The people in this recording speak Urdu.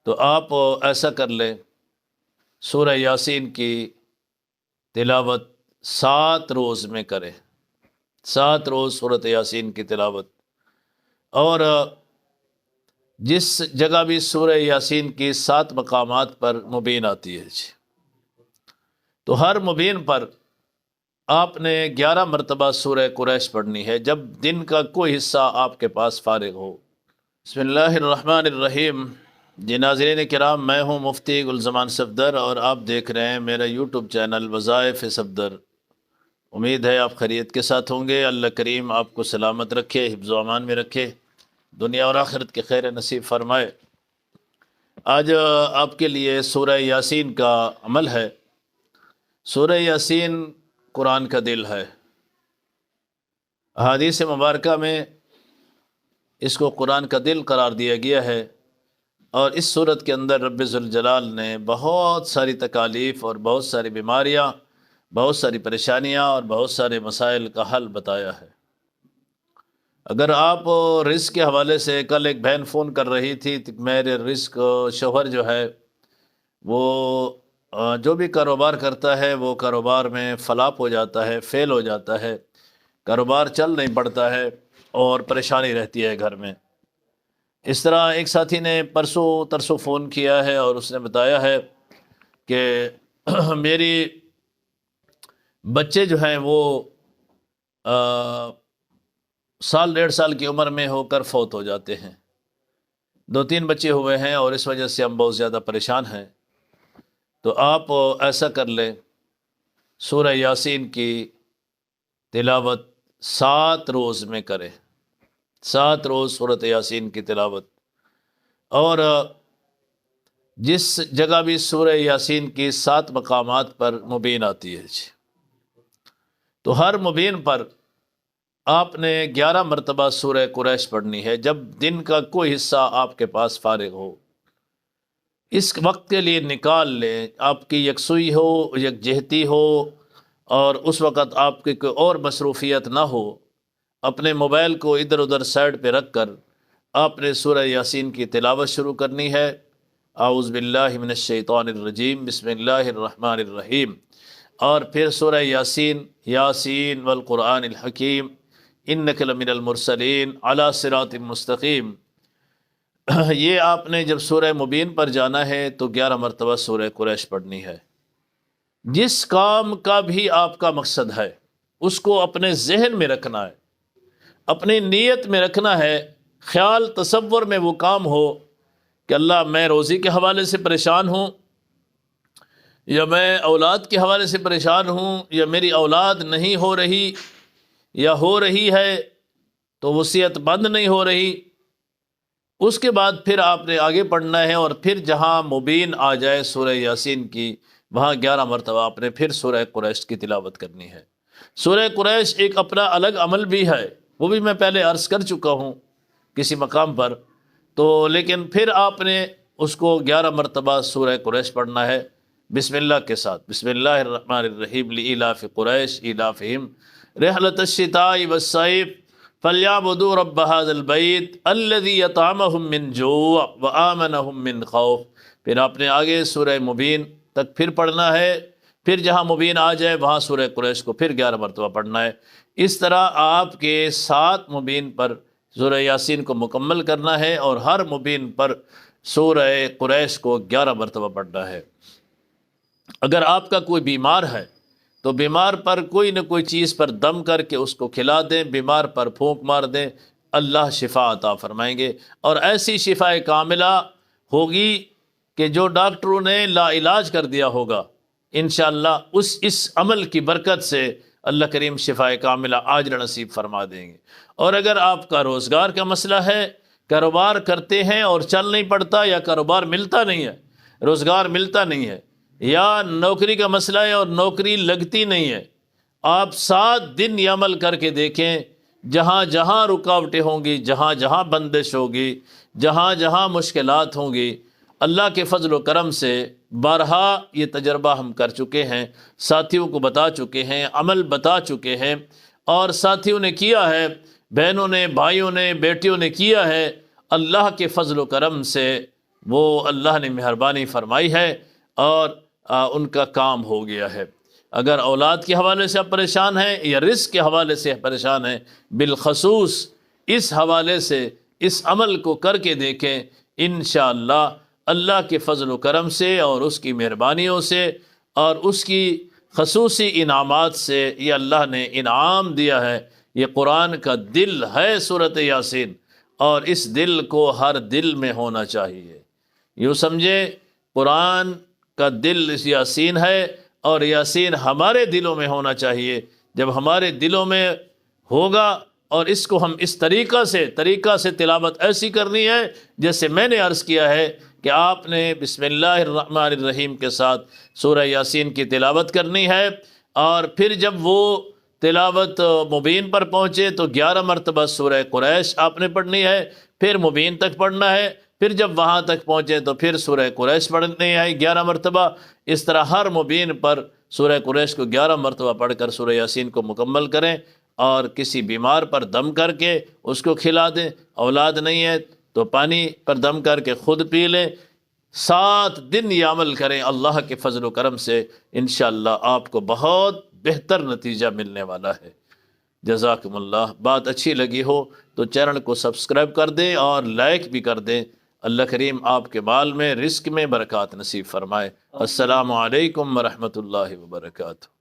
تو آپ ایسا کر لیں، سورہ یاسین کی تلاوت 7 روز میں کریں، 7 روز سورۃ یاسین کی تلاوت۔ اور جس جگہ بھی سورہ یاسین کی 7 مقامات پر مبین آتی ہے تو ہر مبین پر آپ نے 11 مرتبہ سورہ قریش پڑھنی ہے جب دن کا کوئی حصہ آپ کے پاس فارغ ہو۔ بسم اللہ الرحمن الرحیم۔ جی ناظرین کرام، میں ہوں مفتی گلزمان صفدر اور آپ دیکھ رہے ہیں میرا یوٹیوب چینل وظائف صفدر۔ امید ہے آپ خیریت کے ساتھ ہوں گے۔ اللہ کریم آپ کو سلامت رکھے، حفظ و امان میں رکھے، دنیا اور آخرت کے خیر نصیب فرمائے۔ آج آپ کے لیے سورہ یاسین کا عمل ہے۔ سورہ یاسین قرآن کا دل ہے۔ احادیث مبارکہ میں اس کو قرآن کا دل قرار دیا گیا ہے، اور اس صورت کے اندر رب ذوالجلال نے بہت ساری تکالیف اور بہت ساری بیماریاں، بہت ساری پریشانیاں اور بہت سارے مسائل کا حل بتایا ہے۔ اگر آپ رزق کے حوالے سے، کل ایک بہن فون کر رہی تھی، میرے رزق شوہر جو ہے وہ جو بھی کاروبار کرتا ہے وہ کاروبار میں فلاپ ہو جاتا ہے، فیل ہو جاتا ہے، کاروبار چل نہیں پڑتا ہے اور پریشانی رہتی ہے گھر میں۔ اس طرح ایک ساتھی نے پرسوں ترسوں فون کیا ہے اور اس نے بتایا ہے کہ میری بچے جو ہیں وہ 1.5 سال کی عمر میں ہو کر فوت ہو جاتے ہیں۔ 2-3 بچے ہوئے ہیں اور اس وجہ سے ہم بہت زیادہ پریشان ہیں۔ تو آپ ایسا کر لیں، سورہ یاسین کی تلاوت 7 روز میں کریں، 7 روز سورۃ یاسین کی تلاوت۔ اور جس جگہ بھی سورہ یاسین کی 7 مقامات پر مبین آتی ہے تو ہر مبین پر آپ نے 11 مرتبہ سورہ قریش پڑھنی ہے جب دن کا کوئی حصہ آپ کے پاس فارغ ہو۔ اس وقت کے لیے نکال لیں، آپ کی یکسوئی ہو، یکجہتی ہو، اور اس وقت آپ کی کوئی اور مصروفیت نہ ہو۔ اپنے موبائل کو ادھر ادھر سائڈ پہ رکھ کر آپ نے سورہ یاسین کی تلاوت شروع کرنی ہے۔ اعوذ باللہ من الشیطان الرجیم، بسم اللہ الرحمن الرحیم، اور پھر سورہ یاسین، یاسین والقرآن الحکیم انک لمن المرسلین علی صراط مستقیم۔ یہ آپ نے جب سورہ مبین پر جانا ہے تو 11 مرتبہ سورہ قریش پڑھنی ہے۔ جس کام کا بھی آپ کا مقصد ہے اس کو اپنے ذہن میں رکھنا ہے، اپنی نیت میں رکھنا ہے، خیال تصور میں وہ کام ہو کہ اللہ میں روزی کے حوالے سے پریشان ہوں، یا میں اولاد کے حوالے سے پریشان ہوں، یا میری اولاد نہیں ہو رہی، یا ہو رہی ہے تو وصیت بند نہیں ہو رہی۔ اس کے بعد پھر آپ نے آگے پڑھنا ہے، اور پھر جہاں مبین آ جائے سورہ یاسین کی وہاں 11 مرتبہ آپ نے پھر سورہ قریش کی تلاوت کرنی ہے۔ سورہ قریش ایک اپنا الگ عمل بھی ہے، وہ بھی میں پہلے عرض کر چکا ہوں کسی مقام پر، تو لیکن پھر آپ نے اس کو 11 مرتبہ سورہ قریش پڑھنا ہے بسم اللہ کے ساتھ۔ بسم اللہ الرحمن الرحیم، لإلاف قریش إیلافہم رحلۃ الشتاء والصیف فلیعبدوا رب هذا البیت الذی یطعمہم من جوع وآمنہم من خوف۔ پھر آپ نے آگے سورہ مبین تک پھر پڑھنا ہے، پھر جہاں مبین آ جائے وہاں سورہ قریش کو پھر 11 مرتبہ پڑھنا ہے۔ اس طرح آپ کے 7 مبین پر سورہ یاسین کو مکمل کرنا ہے، اور ہر مبین پر سورہ قریش کو 11 مرتبہ پڑھنا ہے۔ اگر آپ کا کوئی بیمار ہے تو بیمار پر کوئی نہ کوئی چیز پر دم کر کے اس کو کھلا دیں، بیمار پر پھونک مار دیں، اللہ شفا عطا فرمائیں گے، اور ایسی شفا کاملہ ہوگی کہ جو ڈاکٹروں نے لا علاج کر دیا ہوگا، انشاءاللہ اس عمل کی برکت سے اللہ کریم شفا کاملہ عاجلہ نصیب فرما دیں گے۔ اور اگر آپ کا روزگار کا مسئلہ ہے، کاروبار کرتے ہیں اور چل نہیں پڑتا، یا کاروبار ملتا نہیں ہے، روزگار ملتا نہیں ہے، یا نوکری کا مسئلہ ہے اور نوکری لگتی نہیں ہے، آپ 7 دن یہ عمل کر کے دیکھیں، جہاں جہاں رکاوٹیں ہوں گی، جہاں جہاں بندش ہوگی، جہاں جہاں مشکلات ہوں گی، اللہ کے فضل و کرم سے بارہا یہ تجربہ ہم کر چکے ہیں، ساتھیوں کو بتا چکے ہیں، عمل بتا چکے ہیں، اور ساتھیوں نے کیا ہے، بہنوں نے، بھائیوں نے، بیٹیوں نے کیا ہے۔ اللہ کے فضل و کرم سے وہ اللہ نے مہربانی فرمائی ہے اور ان کا کام ہو گیا ہے۔ اگر اولاد کے حوالے سے آپ پریشان ہیں یا رزق کے حوالے سے پریشان ہیں، بالخصوص اس حوالے سے اس عمل کو کر کے دیکھیں، انشاءاللہ اللہ کے فضل و کرم سے اور اس کی مہربانیوں سے اور اس کی خصوصی انعامات سے یہ اللہ نے انعام دیا ہے۔ یہ قرآن کا دل ہے سورۃ یاسین، اور اس دل کو ہر دل میں ہونا چاہیے۔ یوں سمجھے قرآن کا دل اس یاسین ہے اور یاسین ہمارے دلوں میں ہونا چاہیے۔ جب ہمارے دلوں میں ہوگا اور اس کو ہم اس طریقہ سے تلاوت ایسی کرنی ہے جیسے میں نے عرض کیا ہے کہ آپ نے بسم اللہ الرحمن الرحیم کے ساتھ سورہ یاسین کی تلاوت کرنی ہے، اور پھر جب وہ تلاوت مبین پر پہنچے تو 11 مرتبہ سورہ قریش آپ نے پڑھنی ہے، پھر مبین تک پڑھنا ہے، پھر جب وہاں تک پہنچے تو پھر سورہ قریش پڑھنی ہے 11 مرتبہ۔ اس طرح ہر مبین پر سورہ قریش کو 11 مرتبہ پڑھ کر سورہ یاسین کو مکمل کریں، اور کسی بیمار پر دم کر کے اس کو کھلا دیں۔ اولاد نہیں ہے تو پانی پر دم کر کے خود پی لیں۔ 7 دن یہ عمل کریں، اللہ کے فضل و کرم سے انشاءاللہ آپ کو بہت بہتر نتیجہ ملنے والا ہے۔ جزاکم اللہ۔ بات اچھی لگی ہو تو چینل کو سبسکرائب کر دیں اور لائک بھی کر دیں۔ اللہ کریم آپ کے مال میں رزق میں برکات نصیب فرمائے۔ السلام علیکم ورحمۃ اللہ وبرکاتہ۔